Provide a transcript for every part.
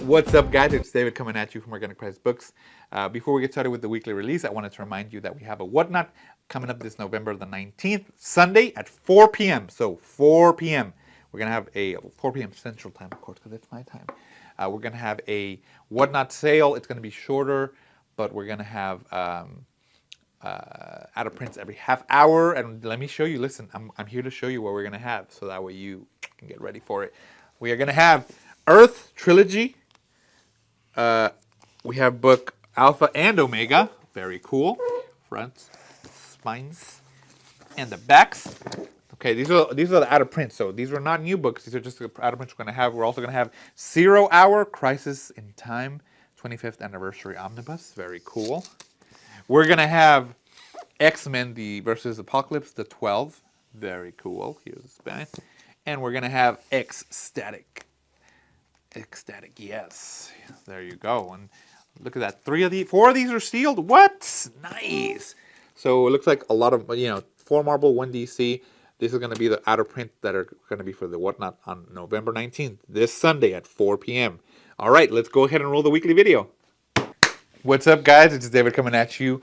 What's up, guys? It's David coming at you from Organic Price Books. Before we get started with the weekly release, I wanted to remind you that we have a Whatnot coming up this November the 19th, Sunday at 4 p.m. So 4 p.m. We're going to have a 4 p.m. Central Time, of course, because it's my time. We're going to have a Whatnot sale. It's going to be shorter, but we're going to have out of prints every half hour. And let me show you. Listen, I'm here to show you what we're going to have, so that way you can get ready for it. We are going to have Earth Trilogy. We have book Alpha and Omega. Very cool. Fronts, spines, and the backs. Okay, these are the out of print. So these are not new books. These are just the out of prints we're going to have. We're also going to have 0 Hour Crisis in Time 25th Anniversary Omnibus. Very cool. We're going to have X-Men the versus Apocalypse the 12. Very cool. Here's the spine. And we're going to have Ecstatic. Ecstatic, yes. There you go. And look at that. 4 of these are sealed. What? Nice. So it looks like a lot of, 4 Marvel, 1 DC. This is going to be the out of print that are going to be for the Whatnot on November 19th, this Sunday at 4 p.m. All right, let's go ahead and roll the weekly video. What's up, guys? It's David coming at you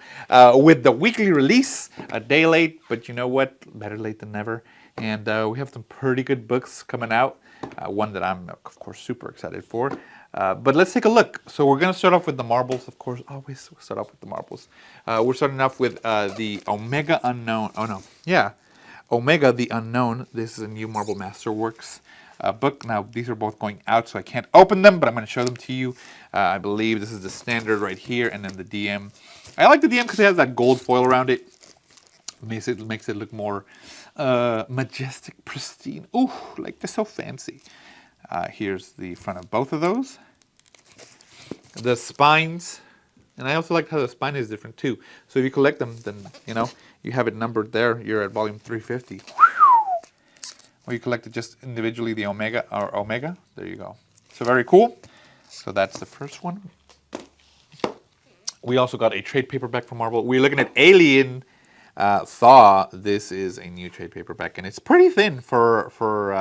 with the weekly release. A day late, but you know what? Better late than never. And we have some pretty good books coming out. One that I'm, of course, super excited for. But let's take a look. So we're going to start off with the marbles, of course. Always start off with the marbles. We're starting off with the Omega Unknown. Oh, no. Yeah. Omega the Unknown. This is a new Marvel Masterworks book. Now, these are both going out, so I can't open them, but I'm going to show them to you. I believe this is the standard right here, and then the DM. I like the DM because it has that gold foil around it. Makes it look more majestic, pristine. Ooh, like they're so fancy. Here's the front of both of those. The spines. And I also like how the spine is different too. So if you collect them, then, you have it numbered there. You're at volume 350. Or you collect it just individually, the Omega. There you go. So very cool. So that's the first one. We also got a trade paperback from Marvel. We're looking at Alien Thaw. This is a new trade paperback, and it's pretty thin for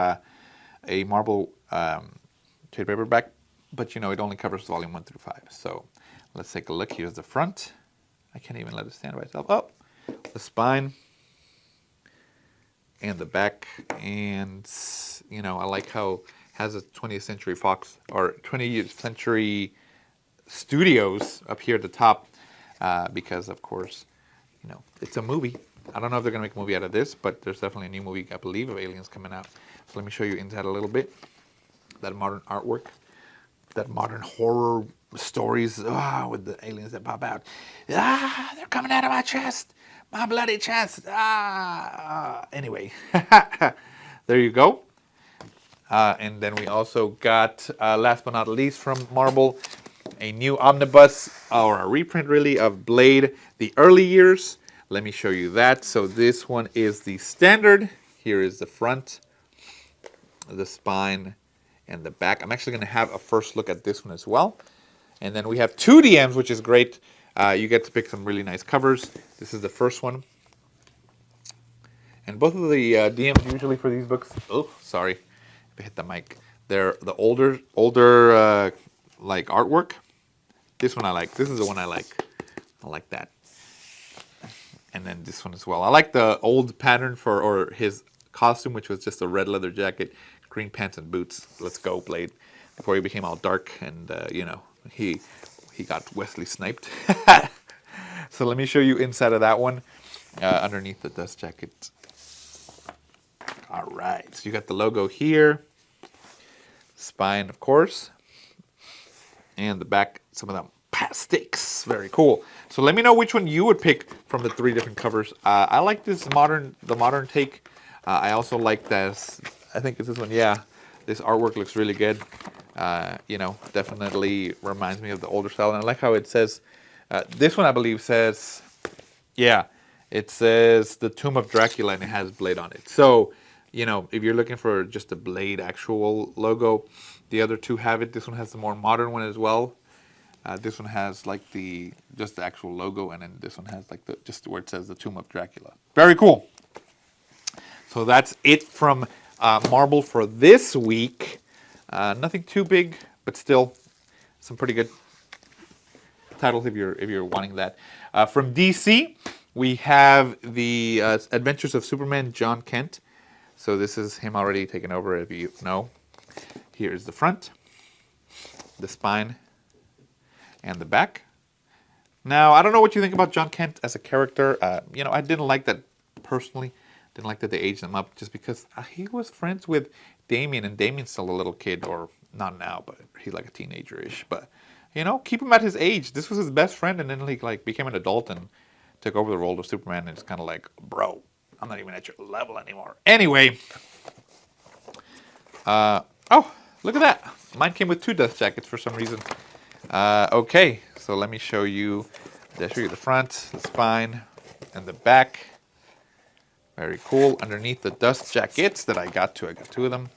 a Marvel trade paperback. But, it only covers volume 1 through 5. So let's take a look. Here's the front. I can't even let it stand by itself. Oh, the spine. And the back. And, I like how it has a 20th Century Fox, or 20th Century Studios up here at the top. Because, of course, it's a movie. I don't know if they're going to make a movie out of this, but there's definitely a new movie, I believe, of Aliens coming out. So let me show you inside a little bit. That modern artwork. That modern horror stories with the aliens that pop out. They're coming out of my chest. My bloody chest. Anyway, there you go. And then we also got, last but not least from Marvel, a new omnibus, or a reprint really, of Blade, the early years. Let me show you that. So this one is the standard. Here is the front, the spine, and the back. I'm actually going to have a first look at this one as well. And then we have 2 DMs, which is great. You get to pick some really nice covers. This is the first one. And both of the DMs usually for these books, oh, sorry, if I hit the mic. They're the older like artwork. This one I like. This is the one I like. I like that. And then this one as well. I like the old pattern or his costume, which was just a red leather jacket, green pants and boots. Let's go, Blade. Before he became all dark and, he got Wesley sniped. So let me show you inside of that one, underneath the dust jacket. All right, so you got the logo here, spine, of course, and the back, some of them plastics. Very cool. So let me know which one you would pick from the 3 different covers. I like the modern take. I also like this. I think it's this one. Yeah, this artwork looks really good. Definitely reminds me of the older style. And I like how it says, this one I believe says, yeah, it says the Tomb of Dracula and it has Blade on it. So, if you're looking for just a Blade actual logo, the other 2 have it. This one has the more modern one as well. This one has like just the actual logo, and then this one has like just where it says the Tomb of Dracula. Very cool. So that's it from Marvel for this week. Nothing too big, but still, some pretty good titles if you're wanting that. From DC, we have the Adventures of Superman, John Kent. So this is him already taken over, if you know. Here's the front, the spine, and the back. Now, I don't know what you think about John Kent as a character. I didn't like that personally. Didn't like that they aged him up just because he was friends with Damian, and Damian's still a little kid, or not now, but he's like a teenager-ish. But, keep him at his age. This was his best friend, and then he became an adult and took over the role of Superman, and it's kind of like, bro, I'm not even at your level anymore. Anyway, oh, look at that. Mine came with 2 dust jackets for some reason. Okay, so let me show you. Did I show you the front, the spine, and the back? Very cool. Underneath the dust jackets that I got 2 of them.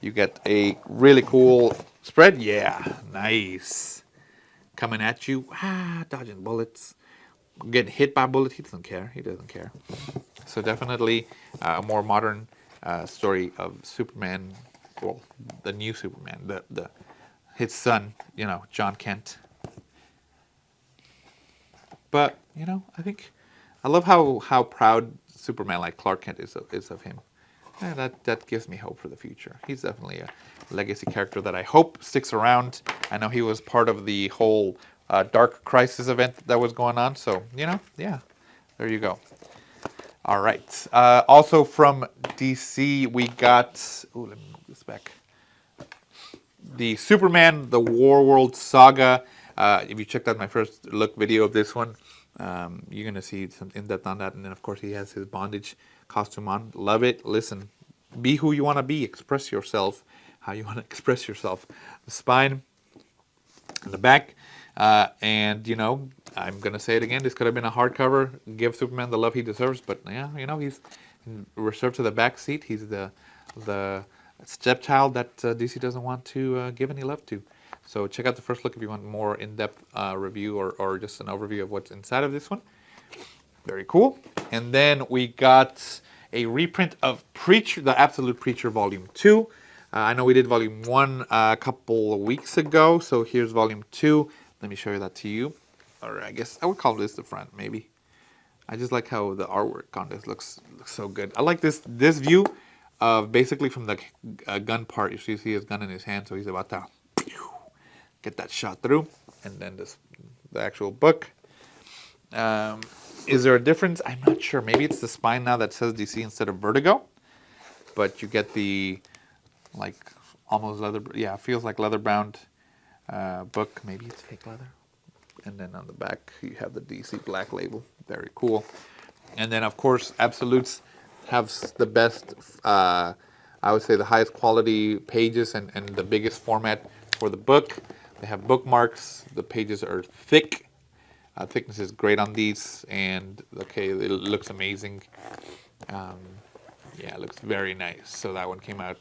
You get a really cool spread. Yeah, nice. Coming at you. Dodging bullets. Getting hit by bullets. He doesn't care. So definitely a more modern story of Superman. Well, the new Superman. His son, John Kent. But, I think I love how proud Superman like Clark Kent is of him. And that gives me hope for the future. He's definitely a legacy character that I hope sticks around. I know he was part of the whole Dark Crisis event that was going on. So, yeah, there you go. All right. Also from DC, we got, let me move this back. The Superman, the War World Saga. If you checked out my first look video of this one, you're going to see some in-depth on that. And then, of course, he has his bondage costume on. Love it. Listen, be who you want to be. Express yourself how you want to express yourself. The spine and the back. And, I'm going to say it again. This could have been a hardcover. Give Superman the love he deserves. But, yeah, he's reserved to the back seat. He's the stepchild that DC doesn't want to give any love to. So check out the first look if you want more in-depth review or just an overview of what's inside of this one. Very cool. And then we got a reprint of Preacher, the Absolute Preacher Volume 2. I know we did Volume 1 a couple of weeks ago, so here's Volume 2. Let me show you that to you. Or I guess I would call this the front, maybe. I just like how the artwork on this looks so good. I like this view of basically from the gun part. You see his gun in his hand, so he's about to get that shot through. And then the actual book. Is there a difference? I'm not sure. Maybe it's the spine now that says DC instead of Vertigo. But you get the, almost leather. Yeah, it feels like leather-bound book. Maybe it's fake leather. And then on the back, you have the DC black label. Very cool. And then, of course, Absolutes have the best, I would say the highest quality pages and the biggest format for the book. They have bookmarks. The pages are thick. Thickness is great on these. And, okay, it looks amazing. Yeah, it looks very nice. So that one came out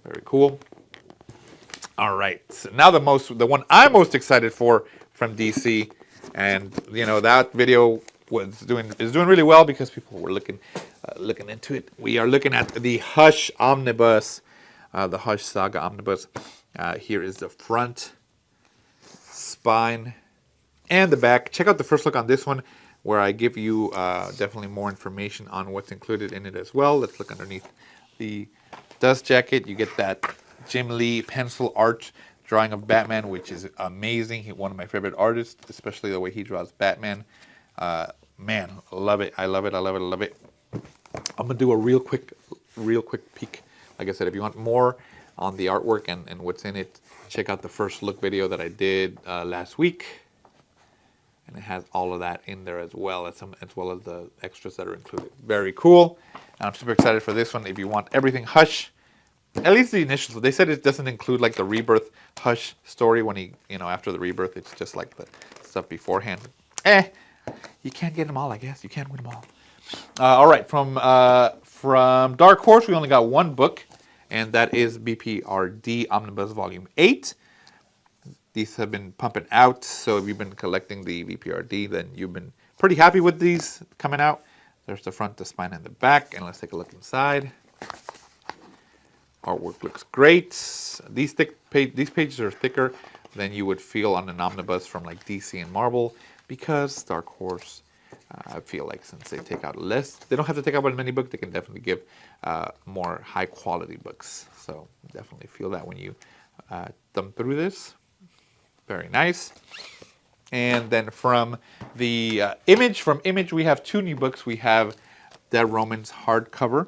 very cool. All right. So now the one I'm most excited for from DC, and that video is doing really well because people were looking into it. We are looking at the Hush Omnibus, the Hush Saga Omnibus. Here is the front, spine, and the back. Check out the first look on this one, where I give you definitely more information on what's included in it as well. Let's look underneath the dust jacket. You get that Jim Lee pencil art drawing of Batman, which is amazing. He's one of my favorite artists, especially the way he draws Batman. Man, love it. I love it. I'm gonna do a real quick peek. Like I said, if you want more on the artwork and what's in it, check out the first look video that I did last week. And it has all of that in there as well as the extras that are included. Very cool. And I'm super excited for this one. If you want everything Hush, at least the initials. They said it doesn't include the Rebirth Hush story when he, after the Rebirth. It's just the stuff beforehand. You can't get them all, I guess. You can't win them all. All right, from Dark Horse, we only got one book, and that is BPRD Omnibus Volume 8. These have been pumping out, so if you've been collecting the BPRD, then you've been pretty happy with these coming out. There's the front, the spine, and the back, and let's take a look inside. Artwork looks great. These pages are thicker than you would feel on an omnibus from like DC and Marvel, because Dark Horse, I feel like since they take out less, they don't have to take out as many books, they can definitely give more high quality books. So definitely feel that when you thumb through this. Very nice. And then from the Image, we have 2 new books. We have Dead Romans hardcover.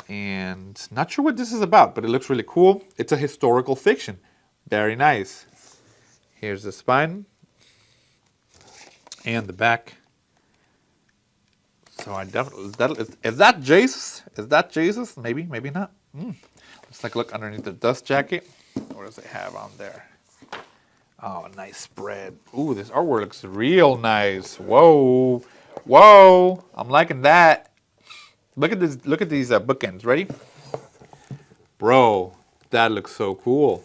And not sure what this is about, but it looks really cool. It's a historical fiction. Very nice. Here's the spine. And the back. So I definitely, is that Jesus? Is that Jesus? Maybe, maybe not. Let's take a look underneath the dust jacket. What does it have on there? Oh, a nice spread. Ooh, this artwork looks real nice. Whoa. Whoa. I'm liking that. Look at this. Look at these bookends. Ready? Bro, that looks so cool.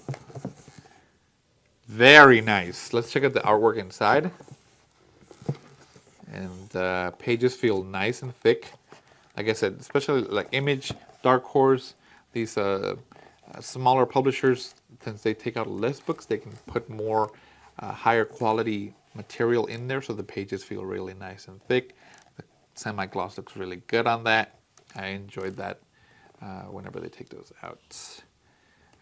Very nice. Let's check out the artwork inside. And pages feel nice and thick. Like I said, especially like Image, Dark Horse, these smaller publishers, since they take out less books, they can put more higher quality material in there, so the pages feel really nice and thick. The semi-gloss looks really good on that. I enjoyed that whenever they take those out.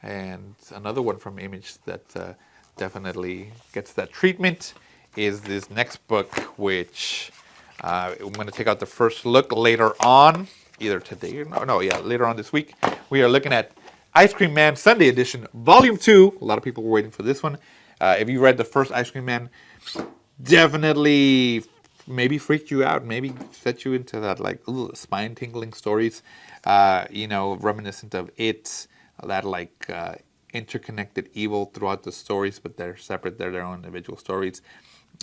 And another one from Image that definitely gets that treatment is this next book, which I'm going to take out the first look later on, either today or later on this week. We are looking at Ice Cream Man Sunday Edition, Volume 2. A lot of people were waiting for this one. If you read the first Ice Cream Man, definitely maybe freaked you out, maybe set you into that like spine-tingling stories, reminiscent of It, that like interconnected evil throughout the stories, but they're separate, they're their own individual stories.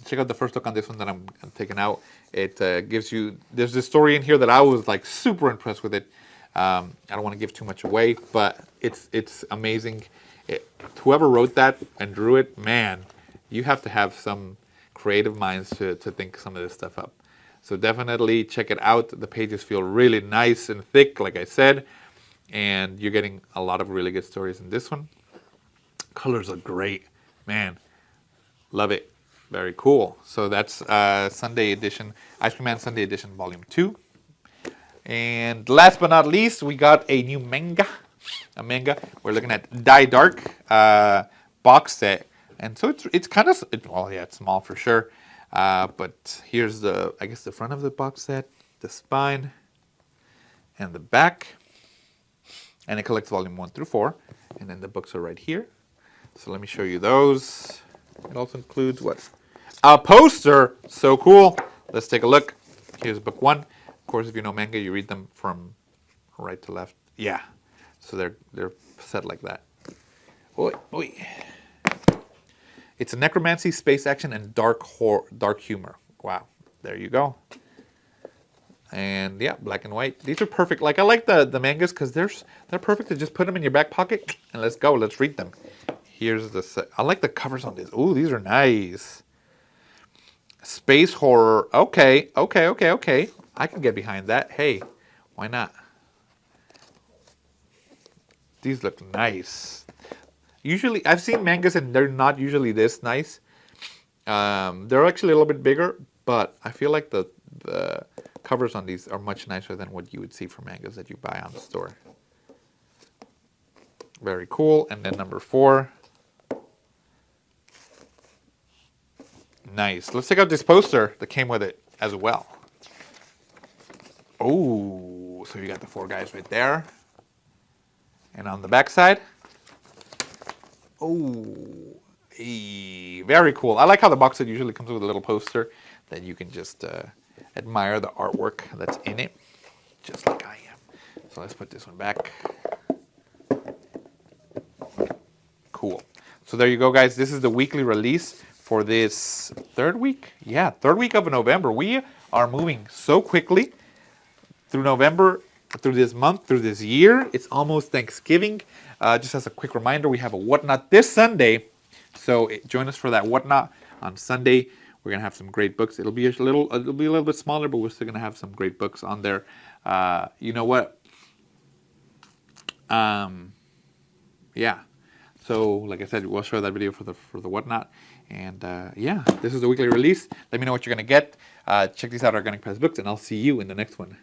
Check out the first look on this one that I'm taking out. It gives you, there's this story in here that I was like super impressed with it. I don't want to give too much away, but it's amazing. Whoever wrote that and drew it, man, you have to have some creative minds to think some of this stuff up. So definitely check it out. The pages feel really nice and thick, like I said, and you're getting a lot of really good stories in this one. Colors are great, man. Love it. Very cool. So that's Sunday edition, Ice Cream Man Sunday Edition, Volume 2. And last but not least, we got a new manga. We're looking at Die Dark box set. And so it's kind of, it's small for sure. But here's the front of the box set, the spine, and the back. And it collects Volume 1 through 4. And then the books are right here. So let me show you those. It also includes what? A poster. So cool. Let's take a look. Here's book 1. Of course, if you know manga, you read them from right to left. Yeah. So they're set like that. Oi, oi. It's a necromancy, space action, and dark humor. Wow. There you go. And yeah, black and white. These are perfect. Like I like the mangas because they're perfect to just put them in your back pocket and let's go. Let's read them. Here's I like the covers on this. Ooh, these are nice. Space horror. Okay. I can get behind that. Hey, why not? These look nice. Usually, I've seen mangas and they're not usually this nice. They're actually a little bit bigger, but I feel like the covers on these are much nicer than what you would see for mangas that you buy on the store. Very cool. And then number 4. Nice. Let's check out this poster that came with it as well. Oh, so you got the 4 guys right there. And on the back side. Oh, hey, very cool. I like how the box set usually comes with a little poster that you can just admire the artwork that's in it, just like I am. So let's put this one back. Cool. So there you go, guys. This is the weekly release for this third week. Yeah, third week of November. We are moving so quickly through November, through this month, through this year. It's almost Thanksgiving. Just as a quick reminder, we have a Whatnot this Sunday. So join us for that Whatnot on Sunday. We're gonna have some great books. It'll be a little bit smaller, but we're still gonna have some great books on there. You know what? Yeah. So, like I said, we'll share that video for the whatnot. And yeah, this is the weekly release. Let me know what you're gonna get. Check these out, Organic Price Books, and I'll see you in the next one.